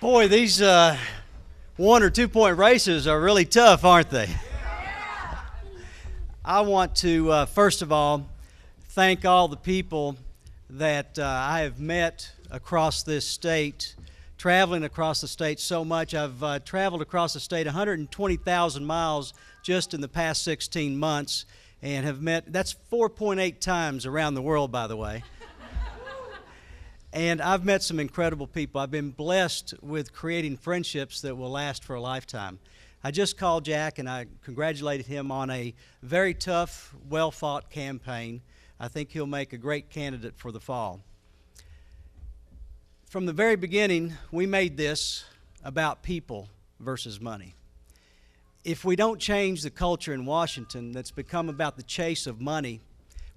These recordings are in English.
Boy, these 1 or 2 point races are really tough, aren't they? I want to, first of all, thank all the people that I have met across this state, traveling across the state so much. I've traveled across the state 120,000 miles just in the past 16 months and have met, that's 4.8 times around the world, by the way. And I've met some incredible people. I've been blessed with creating friendships that will last for a lifetime. I just called Jack and I congratulated him on a very tough, well-fought campaign. I think he'll make a great candidate for the fall. From the very beginning, we made this about people versus money. If we don't change the culture in Washington that's become about the chase of money,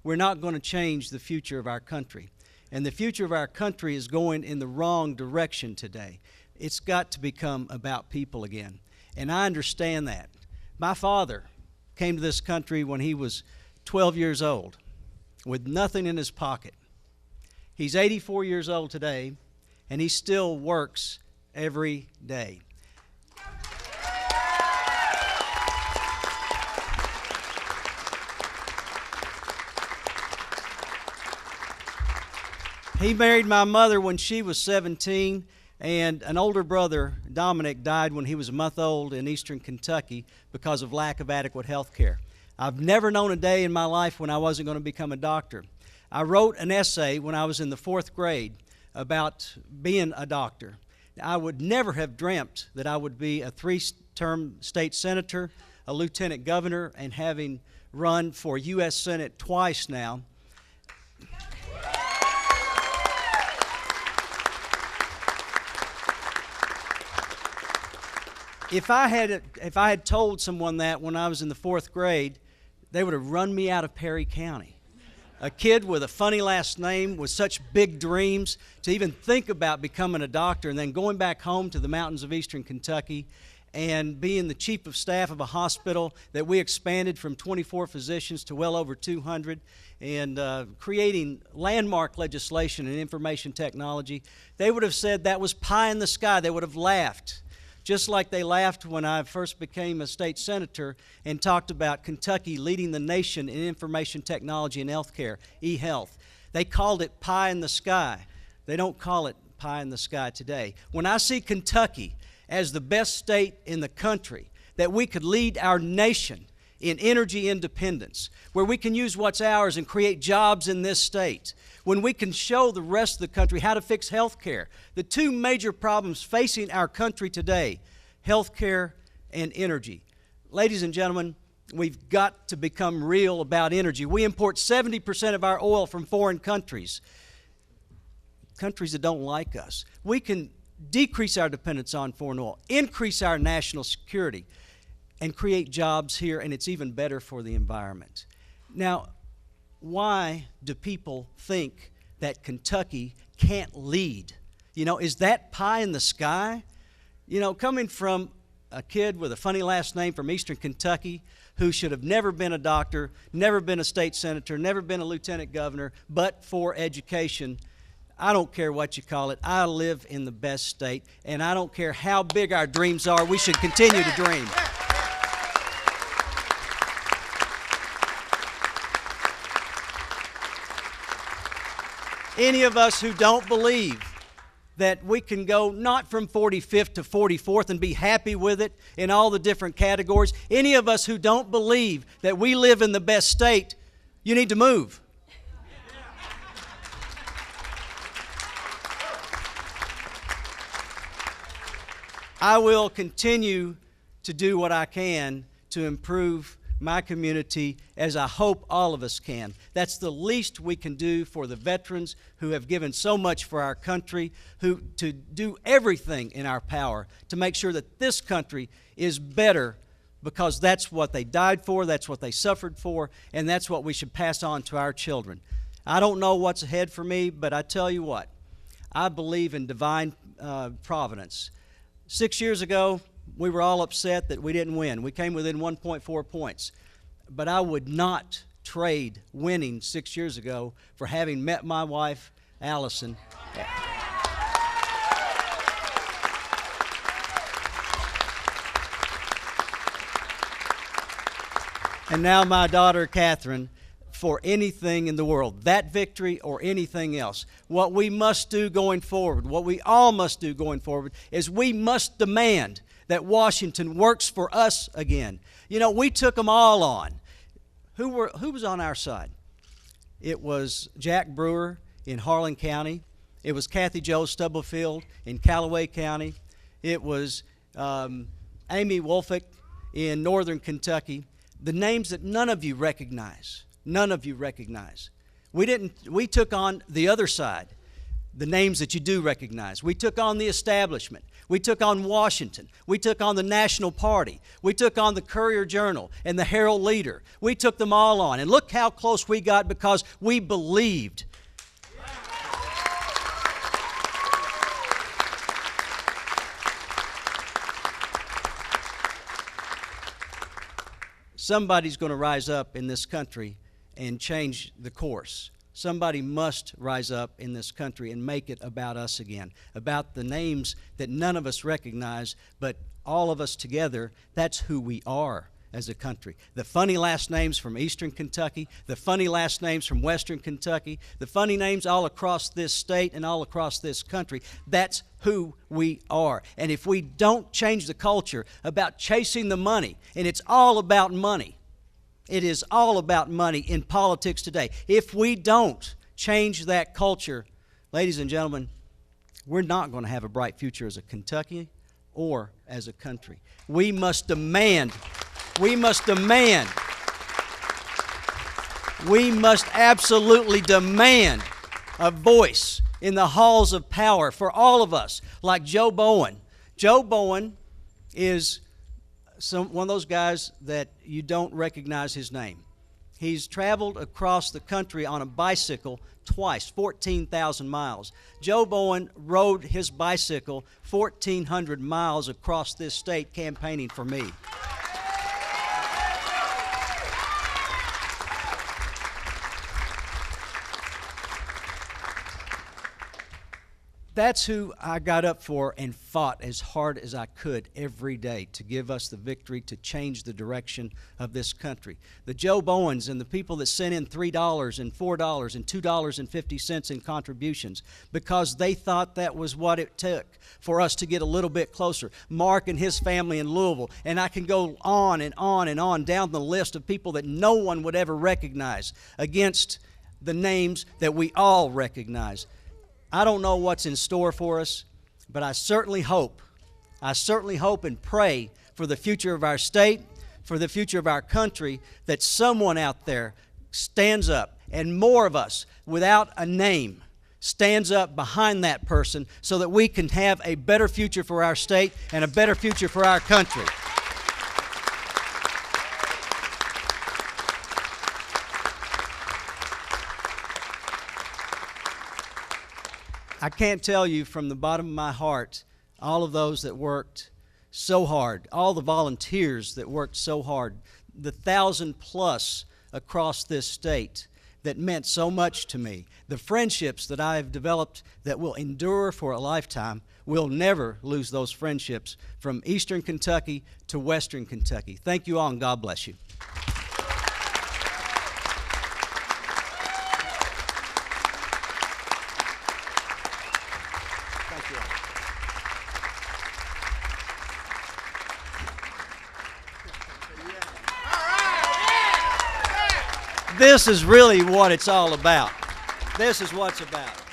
we're not going to change the future of our country. And the future of our country is going in the wrong direction today. It's got to become about people again. And I understand that. My father came to this country when he was 12 years old with nothing in his pocket. He's 84 years old today, and he still works every day. He married my mother when she was 17, and an older brother, Dominic, died when he was a month old in eastern Kentucky because of lack of adequate health care. I've never known a day in my life when I wasn't going to become a doctor. I wrote an essay when I was in the 4th grade about being a doctor. I would never have dreamt that I would be a 3-term state senator, a lieutenant governor, and having run for U.S. Senate twice now. If I had told someone that when I was in the 4th grade, they would have run me out of Perry County. A kid with a funny last name with such big dreams to even think about becoming a doctor and then going back home to the mountains of eastern Kentucky and being the chief of staff of a hospital that we expanded from 24 physicians to well over 200 and creating landmark legislation in information technology. They would have said that was pie in the sky. They would have laughed. Just like they laughed when I first became a state senator and talked about Kentucky leading the nation in information technology and healthcare, e-health. They called it pie in the sky. They don't call it pie in the sky today. When I see Kentucky as the best state in the country, that we could lead our nation in energy independence, where we can use what's ours and create jobs in this state, when we can show the rest of the country how to fix health care. The 2 major problems facing our country today, health care and energy. Ladies and gentlemen, we've got to become real about energy. We import 70% of our oil from foreign countries, countries that don't like us. We can decrease our dependence on foreign oil, increase our national security, and create jobs here, and it's even better for the environment. Now, why do people think that Kentucky can't lead? You know, is that pie in the sky? You know, coming from a kid with a funny last name from eastern Kentucky who should have never been a doctor, never been a state senator, never been a lieutenant governor, but for education, I don't care what you call it. I live in the best state, and I don't care how big our dreams are. We should continue to dream. Any of us who don't believe that we can go not from 45th to 44th and be happy with it in all the different categories, any of us who don't believe that we live in the best state, you need to move. I will continue to do what I can to improve my community, as I hope all of us can. That's the least we can do for the veterans who have given so much for our country, to do everything in our power to make sure that this country is better, because that's what they died for, that's what they suffered for, and that's what we should pass on to our children. I don't know what's ahead for me, but I tell you what, I believe in divine providence. 6 years ago, we were all upset that we didn't win. We came within 1.4 points. But I would not trade winning 6 years ago for having met my wife, Allison. and now my daughter Catherine, for anything in the world, that victory or anything else. What we must do going forward, what we all must do going forward, is we must demand that Washington works for us again. You know, we took them all on. Who was on our side? It was Jack Brewer in Harlan County. It was Kathy Jo Stubblefield in Callaway County. It was Amy Wolfick in Northern Kentucky. The names that none of you recognize. None of you recognize. We took on the other side, the names that you do recognize. We took on the establishment. We took on Washington. We took on the National Party. We took on the Courier-Journal and the Herald Leader. We took them all on. And look how close we got because we believed. Somebody's going to rise up in this country and change the course. Somebody must rise up in this country and make it about us again, about the names that none of us recognize, but all of us together, that's who we are as a country. The funny last names from Eastern Kentucky, the funny last names from Western Kentucky, the funny names all across this state and all across this country, that's who we are. And if we don't change the culture about chasing the money, and it's all about money, it is all about money in politics today. If we don't change that culture, ladies and gentlemen, we're not going to have a bright future as a Kentucky or as a country. We must demand, we must absolutely demand a voice in the halls of power for all of us, like Joe Bowen. Joe Bowen is one of those guys that you don't recognize his name. He's traveled across the country on a bicycle twice, 14,000 miles. Joe Bowen rode his bicycle 1,400 miles across this state campaigning for me. That's who I got up for and fought as hard as I could every day to give us the victory to change the direction of this country. The Joe Bowens and the people that sent in $3 and $4 and $2.50 in contributions because they thought that was what it took for us to get a little bit closer. Mark and his family in Louisville, and I can go on and on and on down the list of people that no one would ever recognize against the names that we all recognize. I don't know what's in store for us, but I certainly hope and pray for the future of our state, for the future of our country, that someone out there stands up, and more of us, without a name, stands up behind that person so that we can have a better future for our state and a better future for our country. I can't tell you from the bottom of my heart all of those that worked so hard, all the volunteers that worked so hard, the 1,000+ across this state that meant so much to me, the friendships that I've developed that will endure for a lifetime. We'll never lose those friendships from Eastern Kentucky to Western Kentucky. Thank you all, and God bless you. This is really what it's all about. This is what it's about.